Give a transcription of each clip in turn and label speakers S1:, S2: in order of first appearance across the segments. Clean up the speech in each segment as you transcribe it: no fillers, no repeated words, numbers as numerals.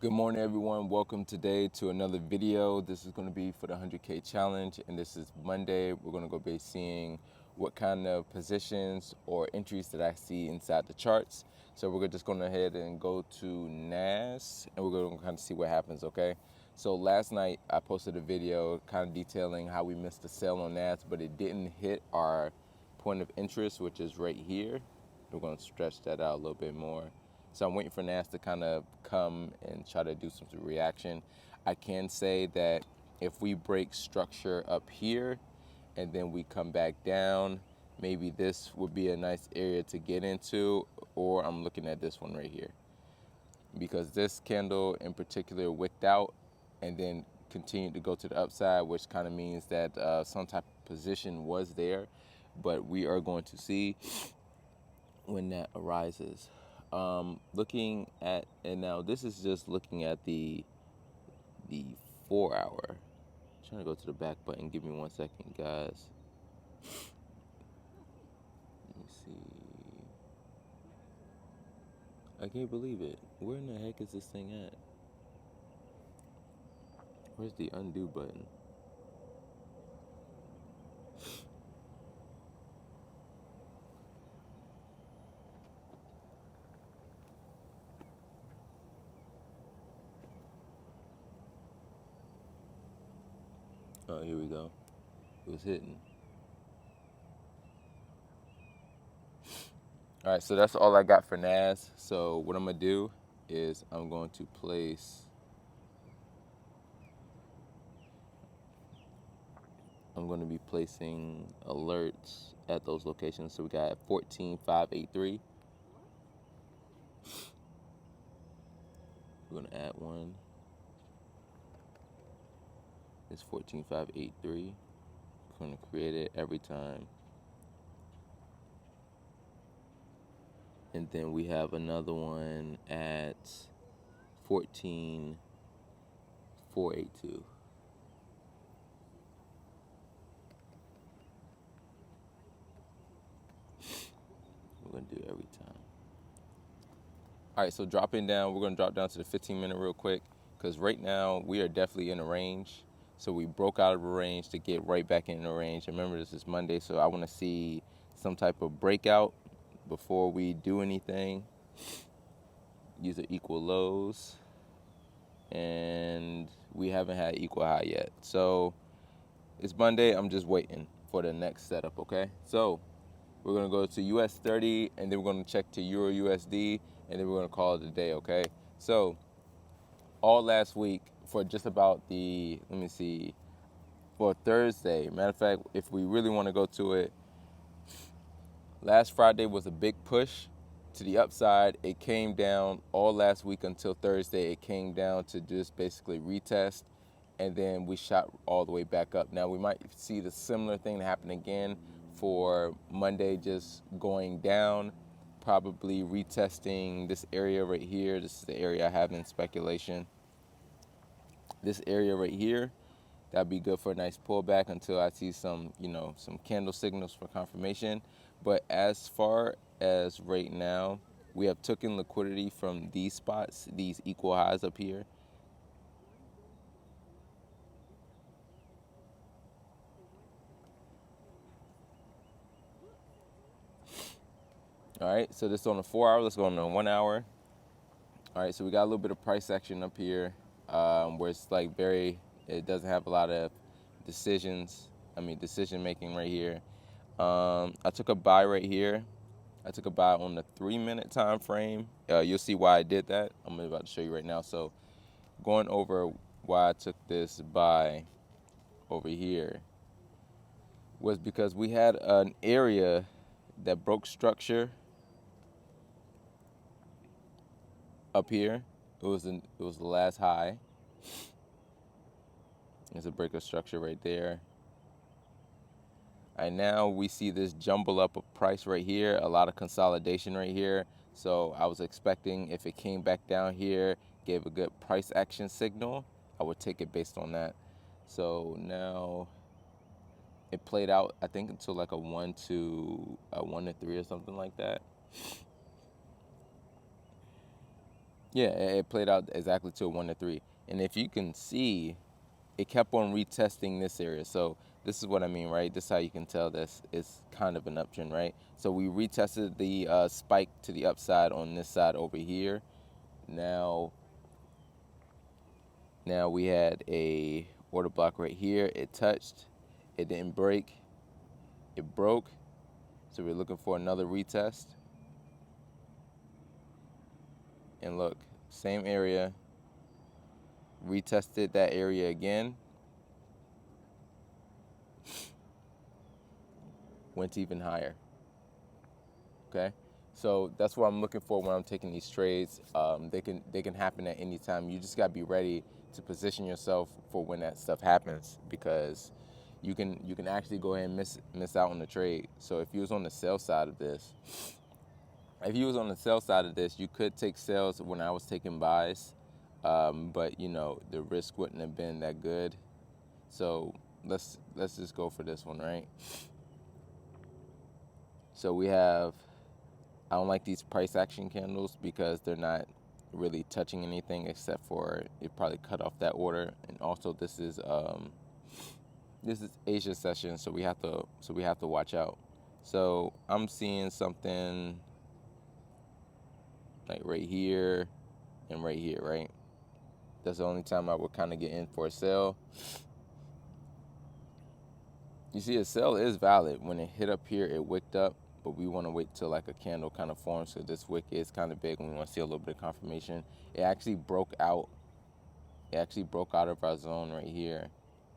S1: Good morning, everyone. Welcome today to another video. This is going to be for the 100K challenge, and this is Monday. We're going to go be seeing what kind of positions or entries that I see inside the charts. So we're just going to ahead and go to NAS, and we're going to kind of see what happens, okay? So last night I posted a video kind of detailing how we missed the sale on NAS, but it didn't hit our point of interest, which is right here. We're going to stretch that out a little bit more. So I'm waiting for NAS to kind of come and try to do some reaction. I can say that if we break structure up here and then we come back down, maybe this would be a nice area to get into, or I'm looking at this one right here. Because this candle in particular wicked out and then continued to go to the upside, which kind of means that some type of position was there, but we are going to see when that arises. Looking at, and now this is just looking at the 4 hour. I'm trying to go to the back button. Give me 1 second, guys. Let me see. I can't believe it. Where in the heck is this thing at? Where's the undo button? Oh, here we go. It was hitting. All right, so that's all I got for NAS. So what I'm gonna do is I'm going to be placing alerts at those locations. So we got 14,583. We're gonna add one. It's 14,583. I'm gonna create it every time. And then we have another one at 14,482. We're gonna do every time. All right, so dropping down, we're gonna drop down to the 15-minute real quick, because right now we are definitely in a range. So we broke out of a range to get right back in the range. Remember, this is Monday, so I wanna see some type of breakout before we do anything. Use the equal lows, and we haven't had equal high yet. So it's Monday, I'm just waiting for the next setup, okay? So we're gonna go to US30, and then we're gonna check to EUR USD, and then we're gonna call it a day, okay? So all last week for just about let me see, for Thursday, matter of fact, if we really wanna go to it, last Friday was a big push to the upside. It came down all last week until Thursday. It came down to just basically retest, and then we shot all the way back up. Now we might see the similar thing happen again for Monday, just going down, probably retesting this area right here. This is the area I have in speculation. This area right here, that'd be good for a nice pullback until I see some, some candle signals for confirmation. But as far as right now, we have taken liquidity from these spots, these equal highs up here. All right, so this is on the 4 hour. Let's go on the 1 hour. All right, so we got a little bit of price action up here, where it's like it doesn't have a lot of decision making right here. I took a buy right here. I took a buy on the 3-minute time frame. You'll see why I did that. I'm about to show you right now. So going over why I took this buy over here was because we had an area that broke structure up here. It was the last high. There's a break of structure right there. And now we see this jumble up of price right here, a lot of consolidation right here. So I was expecting if it came back down here, gave a good price action signal, I would take it based on that. So now it played out, I think, until like a 1 to 3 or something like that. Yeah, it played out exactly to a 1 to 3. And if you can see, it kept on retesting this area. So this is what I mean, right? This is how you can tell this is kind of an uptrend, right? So we retested the spike to the upside on this side over here. Now we had a order block right here. It touched, it didn't break, it broke. So we're looking for another retest. And look, same area, retested that area again, went even higher. Okay, so that's what I'm looking for when I'm taking these trades. They can happen at any time. You just gotta be ready to position yourself for when that stuff happens, because you can actually go ahead and miss out on the trade. So if you was on the sell side of this, you could take sales when I was taking buys, but you know the risk wouldn't have been that good. So let's just go for this one, right? So we have, I don't like these price action candles because they're not really touching anything except for it probably cut off that order. And also this is Asia session, so we have to watch out. So I'm seeing something like right here and right here, right? That's the only time I would kind of get in for a sell. You see, a sell is valid. When it hit up here, it wicked up, but we want to wait till like a candle kind of forms. So this wick is kind of big, and we want to see a little bit of confirmation. It actually broke out. It actually broke out of our zone right here,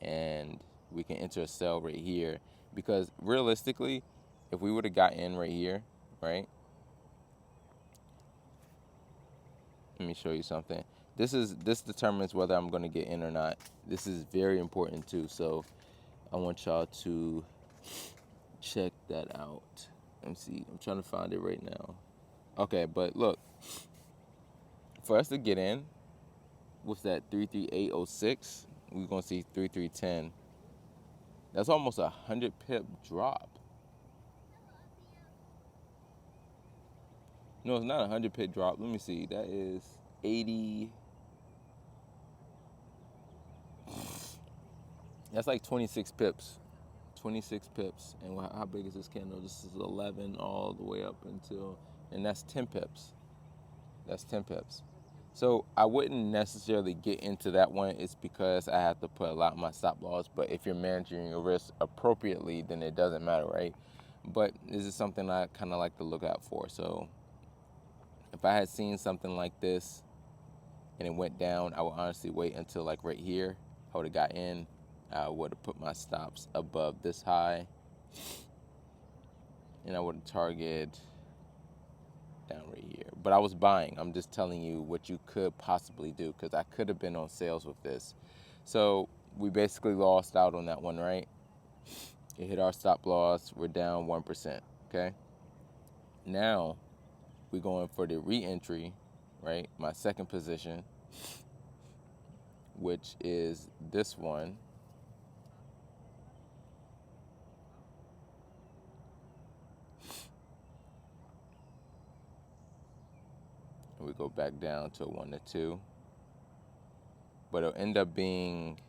S1: and we can enter a sell right here, because realistically, if we would have got in right here, right? Let me show you something. This determines whether I'm going to get in or not. This is very important too. So I want y'all to check that out. Let me see. I'm trying to find it right now. Okay, but look, for us to get in, what's that? 33806. We're gonna see 3310. That's almost 100 pip drop. No, it's not 100 pip drop. Let me see. That is 80. That's like 26 pips. 26 pips. And how big is this candle? This is 11 all the way up until, and that's 10 pips. That's 10 pips. So I wouldn't necessarily get into that one. It's because I have to put a lot of my stop loss. But if you're managing your risk appropriately, then it doesn't matter, right? But this is something I kind of like to look out for. So if I had seen something like this and it went down, I would honestly wait until like right here. I would have got in. I would have put my stops above this high. And I would have targeted down right here. But I was buying. I'm just telling you what you could possibly do, because I could have been on sales with this. So we basically lost out on that one, right? It hit our stop loss. We're down 1%, okay? Now we're going for the re-entry, right? My second position, which is this one. We go back down to a 1 to 2, but it'll end up being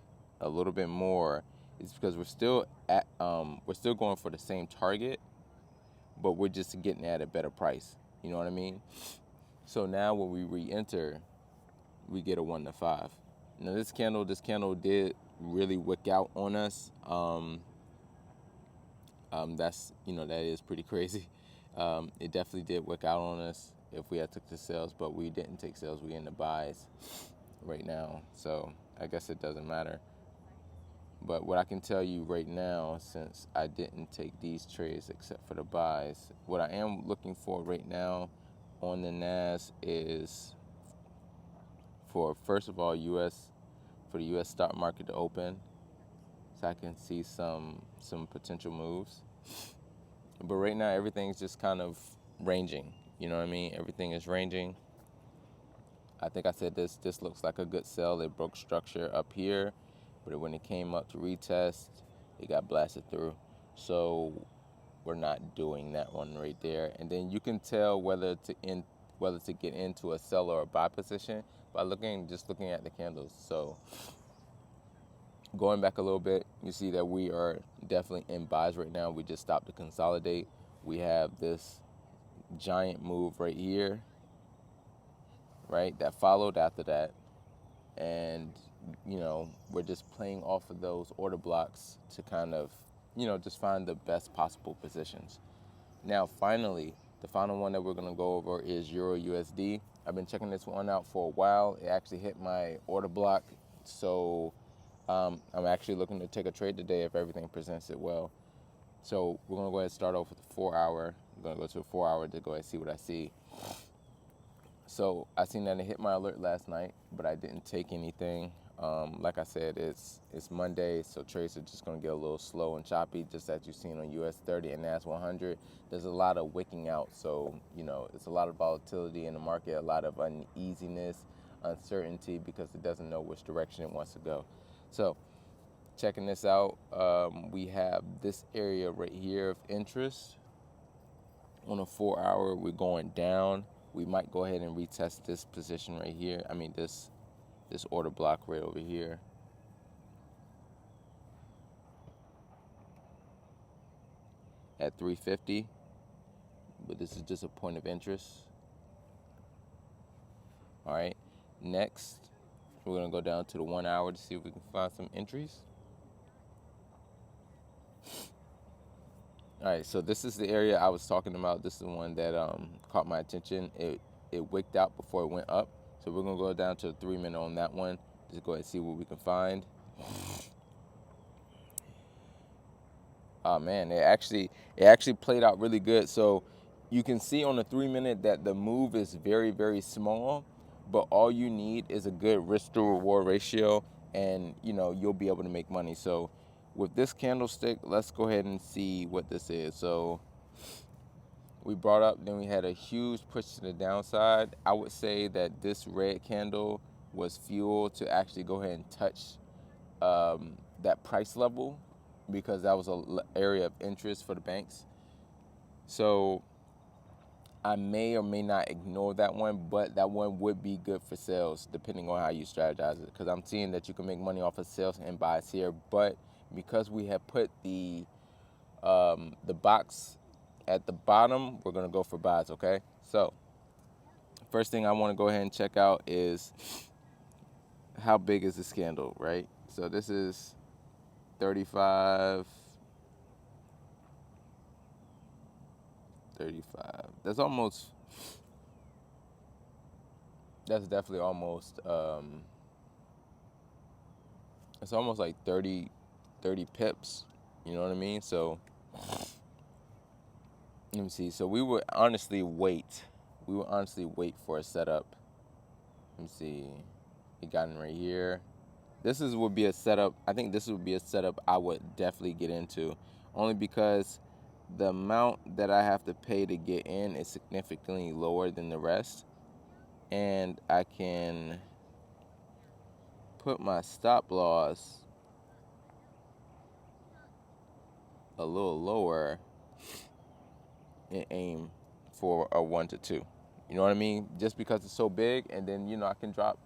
S1: a little bit more. It's because we're still going for the same target, but we're just getting at a better price. You know what I mean? So now when we re-enter, we get a 1 to 5. Now this candle did really wick out on us. That's, that is pretty crazy. It definitely did wick out on us if we had took the sales, but we didn't take sales. We in the buys right now, so I guess it doesn't matter. But what I can tell you right now, since I didn't take these trades except for the buys, what I am looking for right now on the NAS is for, first of all, for the US stock market to open, so I can see some potential moves. But right now, everything's just kind of ranging. You know what I mean? Everything is ranging. I think I said this looks like a good sell. It broke structure up here, but when it came up to retest, it got blasted through. So we're not doing that one right there. And then you can tell whether to whether to get into a sell or a buy position by just looking at the candles. So going back a little bit, you see that we are definitely in buys right now. We just stopped to consolidate. We have this giant move right here, right, that followed after that. And, we're just playing off of those order blocks to kind of, just find the best possible positions. Now, finally, the final one that we're going to go over is Euro USD. I've been checking this one out for a while. It actually hit my order block. So I'm actually looking to take a trade today if everything presents it well. So we're going to go ahead and start off with the 4 hour. I'm going to go to a 4 hour to go ahead and see what I see. So I seen that it hit my alert last night, but I didn't take anything. Like I said, it's Monday, so trades are just going to get a little slow and choppy, just as you've seen on US30 and NAS100. There's a lot of wicking out, so it's a lot of volatility in the market, a lot of uneasiness, uncertainty, because it doesn't know which direction it wants to go. So checking this out, we have this area right here of interest. On a 4 hour, we're going down. We might go ahead and retest this position right here. I mean, this order block right over here. At 350, but this is just a point of interest. All right, next, we're gonna go down to the 1 hour to see if we can find some entries. All right, so this is the area I was talking about. This is the one that caught my attention. It wicked out before it went up. So we're gonna go down to a 3 minute on that one. Just go ahead and see what we can find. Oh man, it actually played out really good. So you can see on the 3 minute that the move is very, very small, but all you need is a good risk to reward ratio, and you'll be able to make money. So with this candlestick, let's go ahead and see what this is. So we brought up, then we had a huge push to the downside. I would say that this red candle was fuel to actually go ahead and touch that price level, because that was an area of interest for the banks. So I may or may not ignore that one, but that one would be good for sales depending on how you strategize it, because I'm seeing that you can make money off of sales and buys here. But because we have put the box at the bottom, we're gonna go for buys, okay? So first thing I wanna go ahead and check out is how big is this candle, right? So this is 35. That's definitely almost, it's almost like 30 pips, you know what I mean? So let me see. So we would honestly wait for a setup. Let me see. We got in right here. Would be a setup. I think this would be a setup I would definitely get into, only because the amount that I have to pay to get in is significantly lower than the rest, and I can put my stop loss a little lower and aim for a 1 to 2. You know what I mean? Just because it's so big, and then I can drop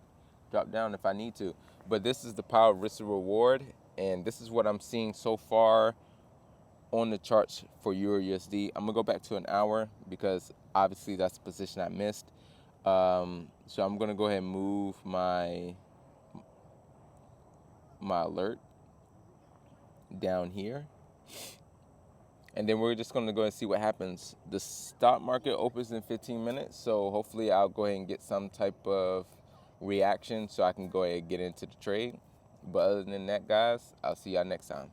S1: down if I need to. But this is the power of risk to reward, and this is what I'm seeing so far on the charts for Euro USD. I'm gonna go back to an hour because obviously that's the position I missed. So I'm gonna go ahead and move my alert down here, and then we're just gonna go and see what happens. The stock market opens in 15 minutes, so hopefully I'll go ahead and get some type of reaction so I can go ahead and get into the trade. But other than that, guys, I'll see y'all next time.